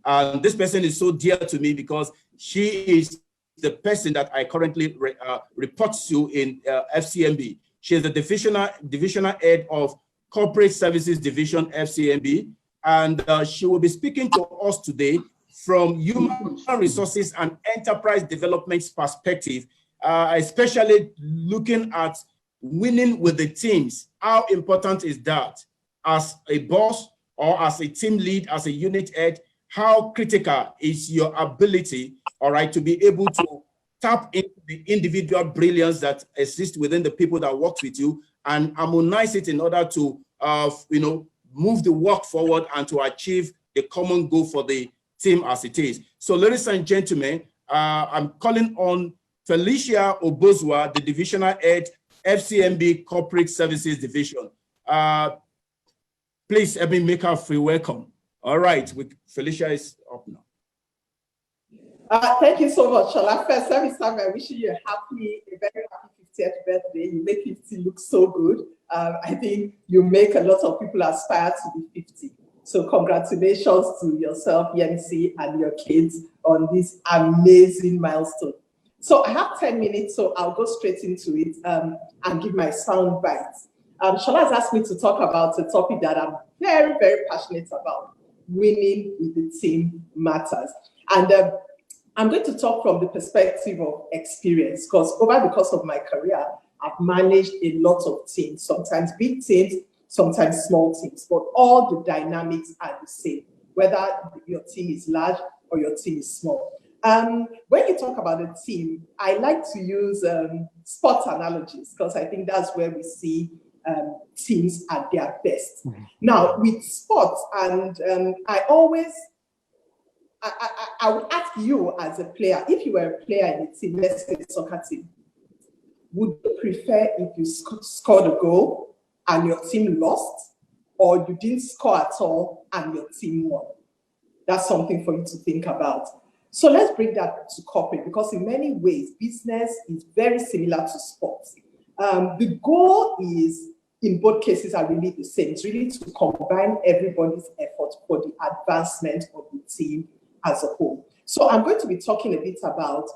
And this person is so dear to me because she is the person that I currently report to in FCMB. She is the divisional head of Corporate Services Division, FCMB, and she will be speaking to us today from human resources and enterprise development perspective, especially looking at winning with the teams. How important is that as a boss or as a team lead, as a unit head? How critical is your ability, all right, to be able to tap into the individual brilliance that exists within the people that work with you and harmonize it in order to, move the work forward and to achieve the common goal for the team as it is. So, ladies and gentlemen, I'm calling on Felicia Obozuwa, the divisional head, FCMB Corporate Services Division. Please help me make her feel welcome. All right, Felicia is up now. Thank you so much, Shola. First, let me start by wishing you a very happy 50th birthday. You make 50 look so good. I think you make a lot of people aspire to be 50. So congratulations to yourself, Yancy, and your kids on this amazing milestone. So I have 10 minutes, so I'll go straight into it and give my sound bites. Shola has asked me to talk about a topic that I'm very, very passionate about. Winning with the team matters. And I'm going to talk from the perspective of experience, because over the course of my career, I've managed a lot of teams, sometimes big teams, sometimes small teams, but all the dynamics are the same, whether your team is large or your team is small. When you talk about a team, I like to use sports analogies, because I think that's where we see teams at their best. Now, with sports, and I would ask you as a player, if you were a player in a team, let's say a soccer team, would you prefer if you scored a goal and your team lost, or you didn't score at all and your team won? That's something for you to think about. So let's bring that to corporate, because in many ways, business is very similar to sports. The goal is, in both cases, are really the same. It's really to combine everybody's effort for the advancement of the team as a whole. So I'm going to be talking a bit about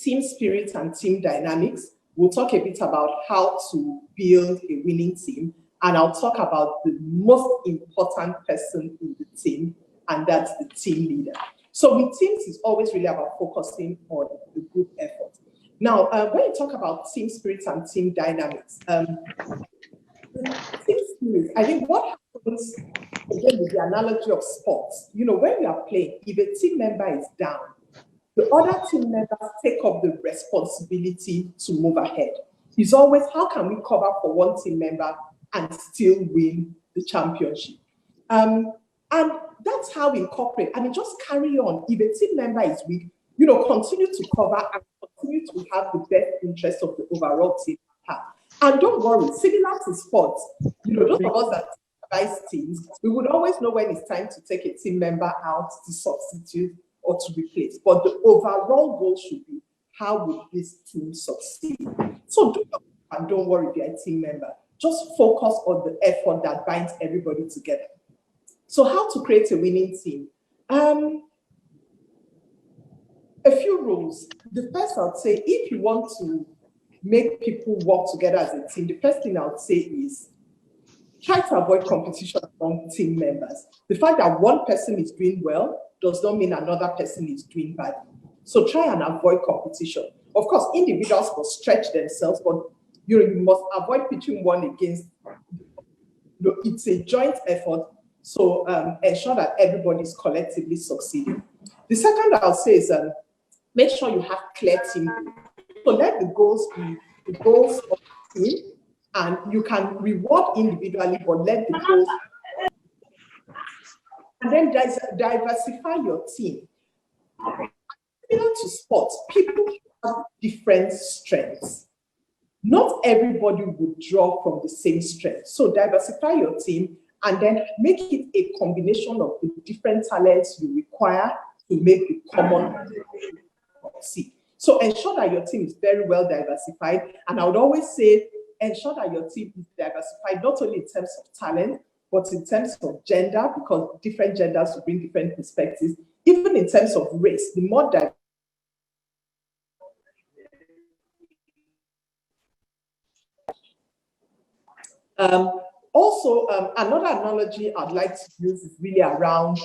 team spirit and team dynamics. We'll talk a bit about how to build a winning team, and I'll talk about the most important person in the team, and that's the team leader. So with teams, it's always really about focusing on the group effort. Now, when you talk about team spirit and team dynamics, team spirit, I think what happens, again, with the analogy of sports, when you are playing, if a team member is down, the other team members take up the responsibility to move ahead. It's always, how can we cover for one team member and still win the championship? And that's how we incorporate. I mean, just carry on. If a team member is weak, continue to cover and continue to have the best interest of the overall team. And don't worry, similar to sports, those of us that advise teams, we would always know when it's time to take a team member out to substitute or to replace. But the overall goal should be, how will this team succeed? So don't worry if you're a team member. Just focus on the effort that binds everybody together. So how to create a winning team? A few rules. The first, I would say, if you want to make people work together as a team, the first thing I would say is try to avoid competition among team members. The fact that one person is doing well does not mean another person is doing badly. So try and avoid competition. Of course, individuals must stretch themselves, but you must avoid pitching one against. It's a joint effort. So ensure that everybody is collectively succeeding. The second I'll say is make sure you have clear team goals. So let the goals be the goals of the team, and you can reward individually, but let the goals. And then diversify your team. Similar to sports, people have different strengths. Not everybody would draw from the same strength. So diversify your team and then make it a combination of the different talents you require to make the common succeed. So ensure that your team is very well diversified. And I would always say, ensure that your team is diversified, not only in terms of talent, but in terms of gender, because different genders will bring different perspectives, even in terms of race, the more diverse. Another analogy I'd like to use is really around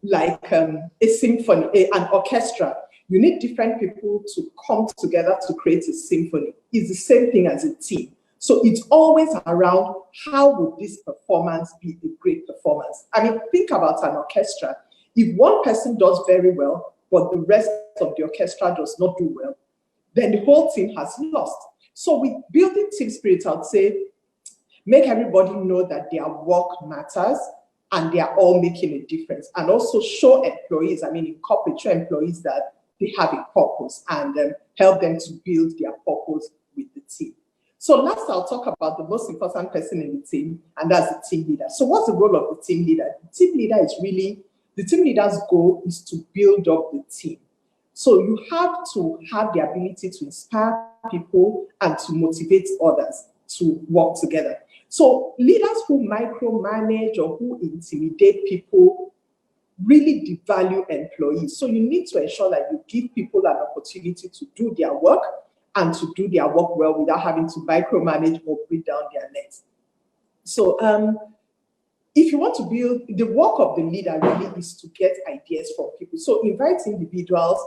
like a symphony, an orchestra. You need different people to come together to create a symphony. It's the same thing as a team. So it's always around how would this performance be a great performance? I mean, think about an orchestra. If one person does very well, but the rest of the orchestra does not do well, then the whole team has lost. So with building team spirit, I'd say, make everybody know that their work matters and they are all making a difference. And also show employees, I mean, incorporate employees that they have a purpose and help them to build their purpose with the team. So last, I'll talk about the most important person in the team, and that's the team leader. So what's the role of the team leader? The team leader is really, the team leader's goal is to build up the team. So you have to have the ability to inspire people and to motivate others to work together. So leaders who micromanage or who intimidate people really devalue employees. So you need to ensure that you give people an opportunity to do their work and to do their work well without having to micromanage or breathe down their necks. So if you want to build, the work of the leader really is to get ideas from people. So invite individuals,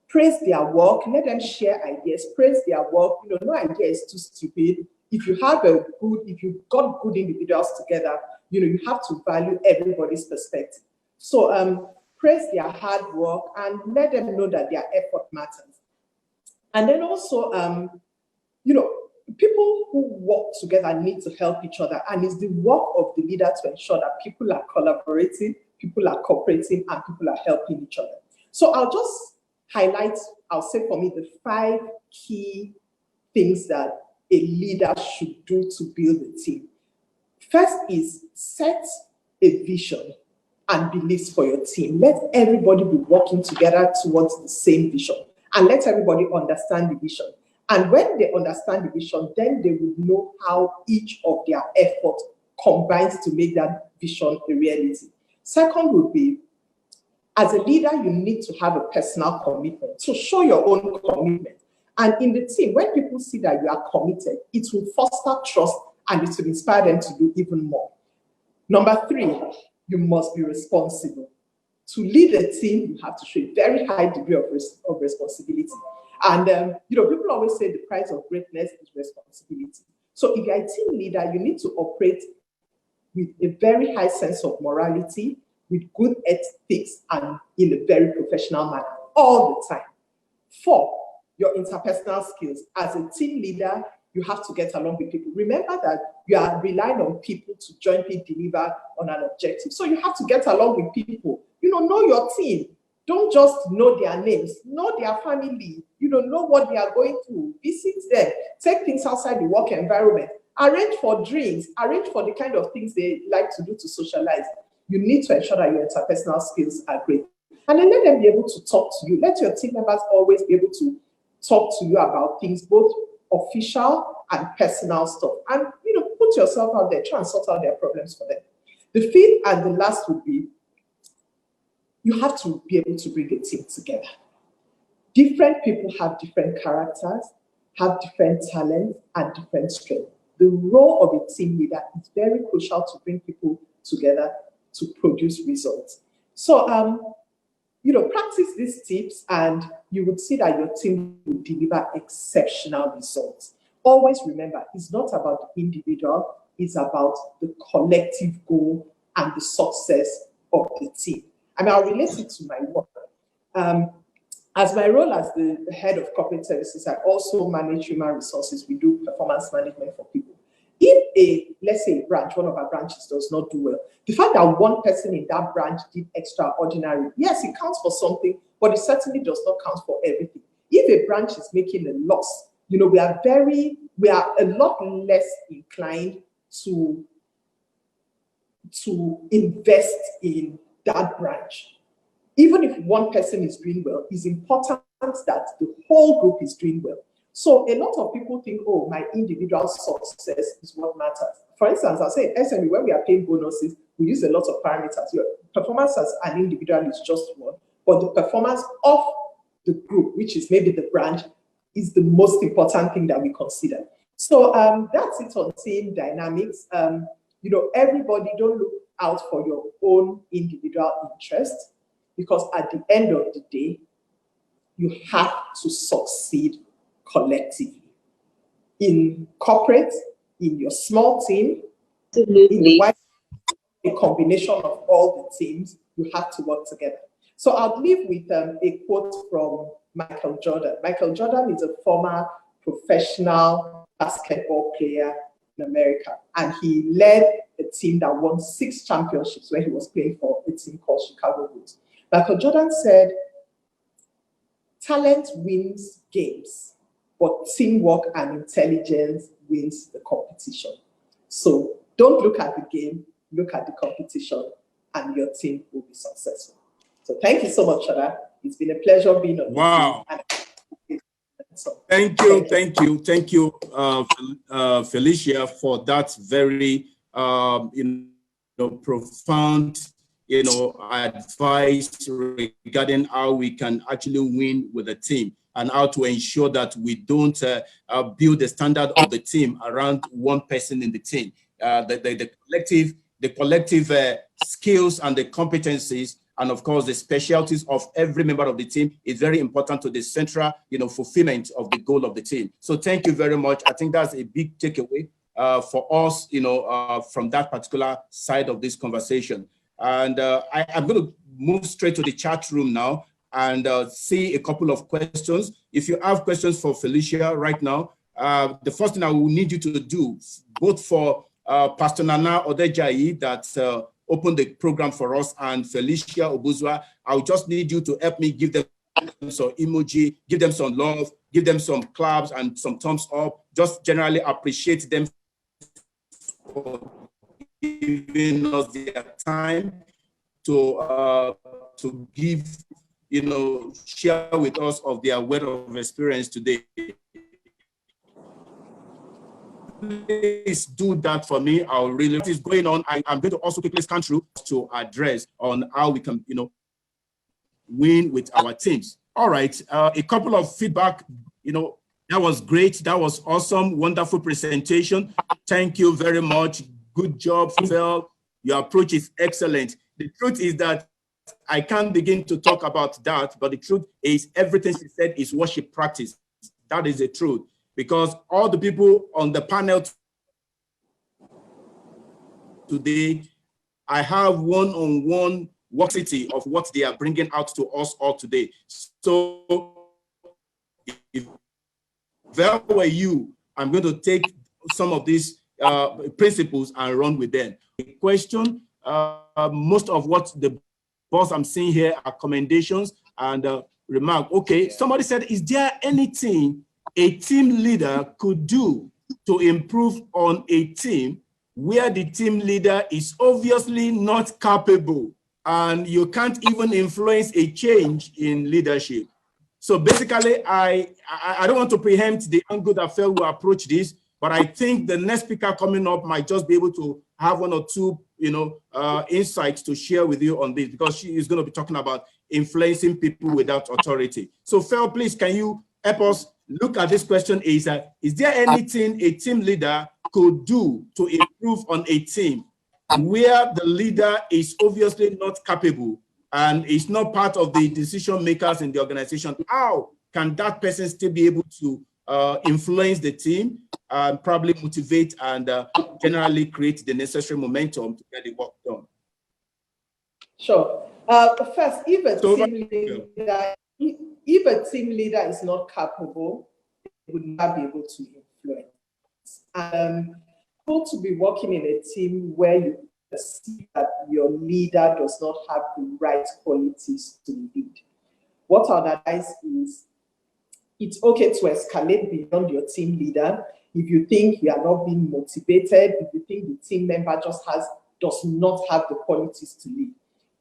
praise their work, let them share ideas, praise their work. You know, no idea is too stupid. If you have if you've got good individuals together, you know, you have to value everybody's perspective. So praise their hard work and let them know that their effort matters. And then also, you know, people who work together need to help each other. And it's the work of the leader to ensure that people are collaborating, people are cooperating, and people are helping each other. So I'll just highlight, I'll say for me, the 5 key things that a leader should do to build a team. First is set a vision and beliefs for your team. Let everybody be working together towards the same vision. And let everybody understand the vision. And when they understand the vision, then they will know how each of their efforts combines to make that vision a reality. Second would be, as a leader, you need to have a personal commitment. So show your own commitment. And in the team, when people see that you are committed, it will foster trust and it will inspire them to do even more. Number 3, you must be responsible. To lead a team, you have to show a very high degree of responsibility. And, you know, people always say the price of greatness is responsibility. So if you're a team leader, you need to operate with a very high sense of morality, with good ethics, and in a very professional manner, all the time. 4, your interpersonal skills. As a team leader, you have to get along with people. Remember that you are relying on people to jointly deliver on an objective. So you have to get along with people. You know your team. Don't just know their names. Know their family. You know what they are going through. Visit them. Take things outside the work environment. Arrange for drinks. Arrange for the kind of things they like to do to socialize. You need to ensure that your interpersonal skills are great. And then let them be able to talk to you. Let your team members always be able to talk to you about things, both official and personal stuff. And, you know, put yourself out there, try and sort out their problems for them. The 5th and the last would be, you have to be able to bring a team together. Different people have different characters, have different talents, and different strengths. The role of a team leader is very crucial to bring people together to produce results. So, you know, practice these tips and you would see that your team will deliver exceptional results. Always remember, it's not about the individual, it's about the collective goal and the success of the team. I mean, I'll relate it to my work. As my role as the head of corporate services, I also manage human resources. We do performance management for people. If let's say a branch, one of our branches does not do well, the fact that one person in that branch did extraordinary, yes, it counts for something, but it certainly does not count for everything. If a branch is making a loss, you know, we are a lot less inclined to invest in that branch. Even if one person is doing well, it's important that the whole group is doing well. So a lot of people think, oh, my individual success is what matters. for instance, I'll say SME, when we are paying bonuses, we use a lot of parameters. Your performance as an individual is just one, but the performance of the group, which is maybe the branch, is the most important thing that we consider. So that's it on team dynamics. Everybody don't look out for your own individual interest, because at the end of the day, you have to succeed collectively. In corporate, in your small team, Absolutely. In a combination of all the teams, you have to work together. So I'll leave with a quote from Michael Jordan. Michael Jordan is a former professional basketball player in America, and he led a team that won 6 championships when he was playing for a team called Chicago Bulls. Michael Jordan said, "Talent wins games, but teamwork and intelligence wins the competition." So don't look at the game, look at the competition, and your team will be successful. So thank you so much, Shada. It's been a pleasure being on Wow. the team. Thank you, Felicia, for that very profound advice regarding how we can actually win with a team, and how to ensure that we don't build the standard of the team around one person in the team. The collective skills and the competencies, and of course the specialties of every member of the team is very important to the central fulfillment of the goal of the team. So thank you very much. I think that's a big takeaway for us, from that particular side of this conversation. And I'm going to move straight to the chat room now and see a couple of questions. If you have questions for Felicia right now, the first thing I will need you to do, both for Pastor Nana Odejayi that opened the program for us, and Felicia Obozuwa, I'll just need you to help me give them some emoji, give them some love, give them some claps and some thumbs up. Just generally appreciate them for giving us their time to give, share with us of their wealth of experience today. Please do that for me. I'll really, what is going on. I'm going to also quickly scan through to address on how we can, win with our teams. All right, a couple of feedback, that was great. That was awesome. Wonderful presentation. Thank you very much. Good job, Phil. Your approach is excellent. The truth is that I can't begin to talk about that, but the truth is everything she said is what she practiced. That is the truth. Because all the people on the panel today, I have one-on-one workcity of what they are bringing out to us all today. So if that were you, I'm going to take some of these principles and run with them. The question, most of what the boss I'm seeing here are commendations and remark. Okay, somebody said, is there anything a team leader could do to improve on a team where the team leader is obviously not capable and you can't even influence a change in leadership? So basically, I don't want to preempt the angle that Phil will approach this, but I think the next speaker coming up might just be able to have one or two, insights to share with you on this, because she is going to be talking about influencing people without authority. So Phil, please, can you help us look at this question? Is there anything a team leader could do to improve on a team where the leader is obviously not capable and is not part of the decision makers in the organization? How can that person still be able to influence the team and probably motivate and generally create the necessary momentum to get the work done? Sure. First, if a team leader is not capable, they would not be able to influence. To be working in a team where you see that your leader does not have the right qualities to lead. What I'd advise is, it's okay to escalate beyond your team leader if you think you are not being motivated, if you think the team member does not have the qualities to lead.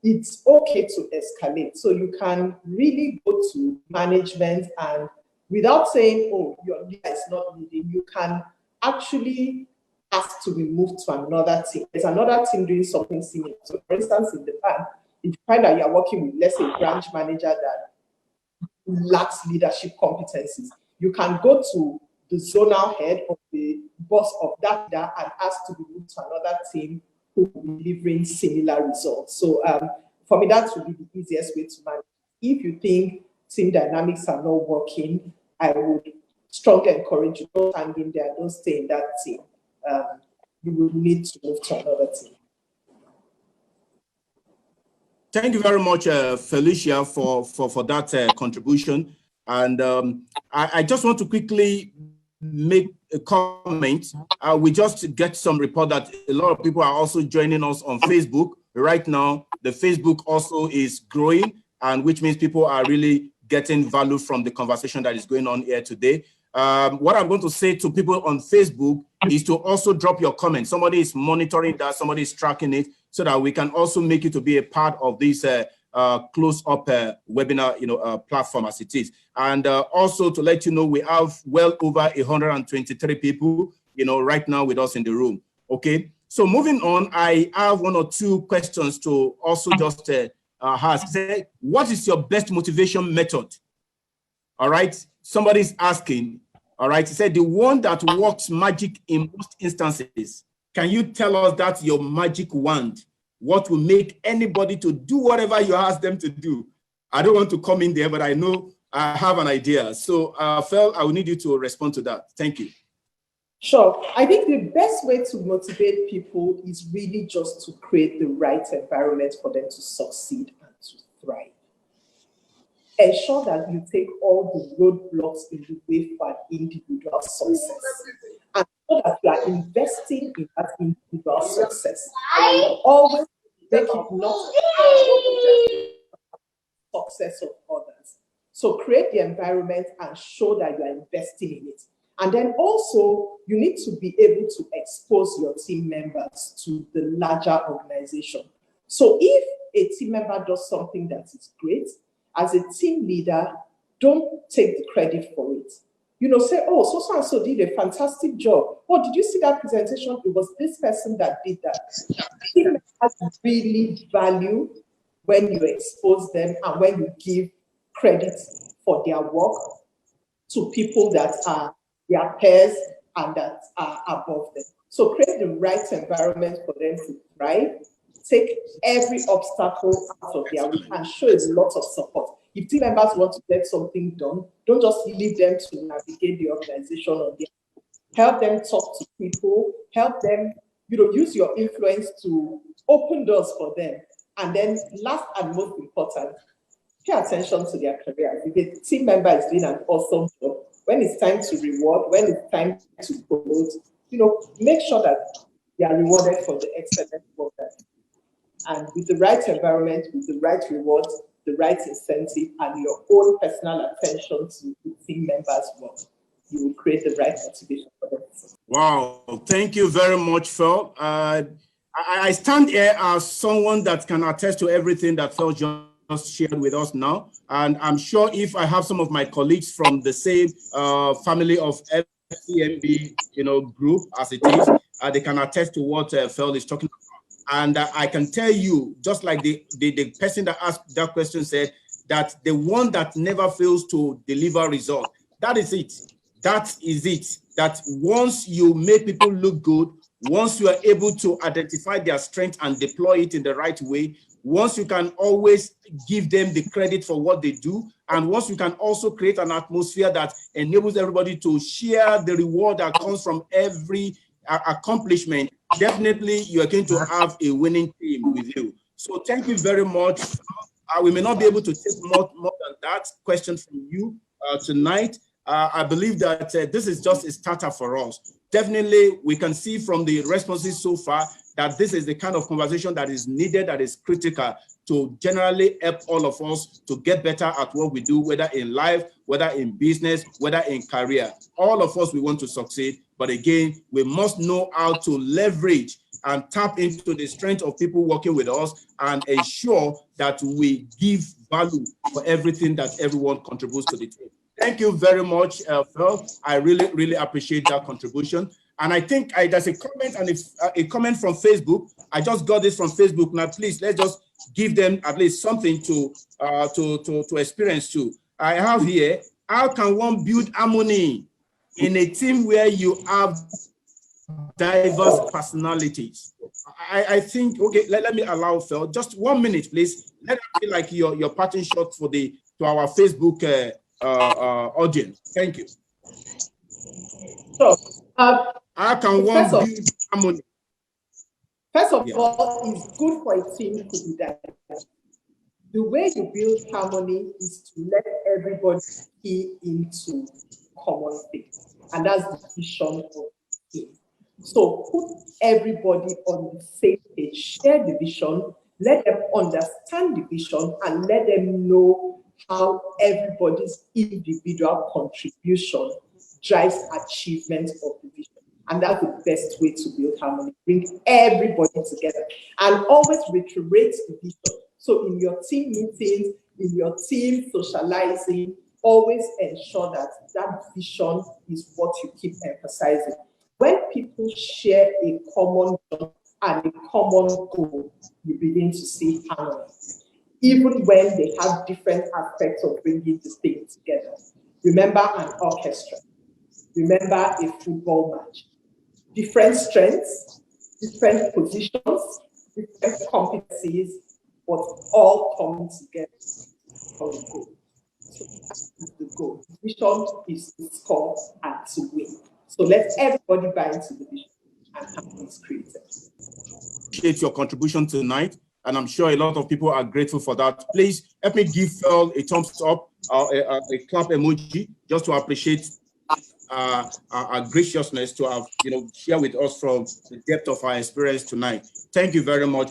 It's okay to escalate. So you can really go to management and without saying, oh, your leader is not leading, you can actually asked to be moved to another team. There's another team doing something similar. So for instance, in the bank, if you find that you're working with, let's say, a branch manager that lacks leadership competencies, you can go to the zonal head of the boss of that leader and ask to be moved to another team who will be delivering similar results. So for me, that would be the easiest way to manage. If you think team dynamics are not working, I would strongly encourage you, don't hang in there, don't stay in that team. You will need to move to another team. Thank you very much, Felicia, for that contribution. And I just want to quickly make a comment. We just get some report that a lot of people are also joining us on Facebook. Right now, the Facebook also is growing, and which means people are really getting value from the conversation that is going on here today. What I'm going to say to people on Facebook is to also drop your comments. Somebody is monitoring that, somebody is tracking it, so that we can also make it to be a part of this close-up webinar, platform as it is. And also to let you know, we have well over 123 people, right now with us in the room. Okay. So moving on, I have one or two questions to also just ask. Say, what is your best motivation method? All right. Somebody's asking. All right. He said the one that works magic in most instances. Can you tell us that your magic wand? What will make anybody to do whatever you ask them to do? I don't want to come in there, but I know I have an idea. So, Fel, I will need you to respond to that. Thank you. Sure. I think the best way to motivate people is really just to create the right environment for them to succeed and to thrive. Ensure that you take all the roadblocks in the way for an individual success. And so that you are investing in that individual success. Always make it not success of others. So create the environment and show that you are investing in it. And then also, you need to be able to expose your team members to the larger organization. So if a team member does something that is great, as a team leader, don't take the credit for it. Say, oh, so and so did a fantastic job. Oh, did you see that presentation? It was this person that did that. Team members really value when you expose them and when you give credit for their work to people that are their peers and that are above them. So create the right environment for them to thrive. Take every obstacle out of their way and show a lot of support. If team members want to get something done, don't just leave them to navigate the organization on their own. Help them talk to people, help them, use your influence to open doors for them. And then last and most important, pay attention to their careers. If a team member is doing an awesome job, when it's time to reward, when it's time to promote, make sure that they are rewarded for the excellent work that they do. And with the right environment, with the right rewards, the right incentive, and your own personal attention to the team members' work, you will create the right motivation for them. Wow, thank you very much, Phil. I stand here as someone that can attest to everything that Phil just shared with us now. And I'm sure if I have some of my colleagues from the same family of FCMB, group as it is, they can attest to what Phil is talking about. And I can tell you, just like the person that asked that question said, that the one that never fails to deliver results, that is it. That is it. That once you make people look good, once you are able to identify their strength and deploy it in the right way, once you can always give them the credit for what they do, and once you can also create an atmosphere that enables everybody to share the reward that comes from every accomplishment, definitely you are going to have a winning team with you. So thank you very much. We may not be able to take more than that question from you tonight. I believe that this is just a starter for us. Definitely, we can see from the responses so far that this is the kind of conversation that is needed, that is critical to generally help all of us to get better at what we do, whether in life, whether in business, whether in career. All of us, we want to succeed. But again, we must know how to leverage and tap into the strength of people working with us and ensure that we give value for everything that everyone contributes to the team. Thank you very much, Phil. I really, really appreciate that contribution. And I think there's a comment and a comment from Facebook. I just got this from Facebook. Now, please, let's just give them at least something to experience too. I have here, how can one build harmony in a team where you have diverse personalities? I think, okay, let me allow Phil just 1 minute, please. Let us feel like your parting shot to our Facebook audience. Thank you. So, how can one build harmony? First of all, it's good for a team to be diverse. The way you build harmony is to let everybody key into common things, and that's the vision of the team. So put everybody on the same page, share the vision, let them understand the vision, and let them know how everybody's individual contribution drives achievement of the vision. And that's the best way to build harmony. Bring everybody together and always reiterate the vision. So in your team meetings, in your team socializing, always ensure that that vision is what you keep emphasizing. When people share a common vision and a common goal, you begin to see harmony. Even when they have different aspects of bringing this thing together. Remember an orchestra. Remember a football match. Different strengths, different positions, different competencies, but all coming together for the goal. So that's the goal. The vision is to score and to win. So let everybody buy into the vision and harmony is created. Appreciate your contribution tonight, and I'm sure a lot of people are grateful for that. Please help me give Phil a thumbs up, a clap emoji, just to appreciate our graciousness to have share with us from the depth of our experience tonight. Thank you very much.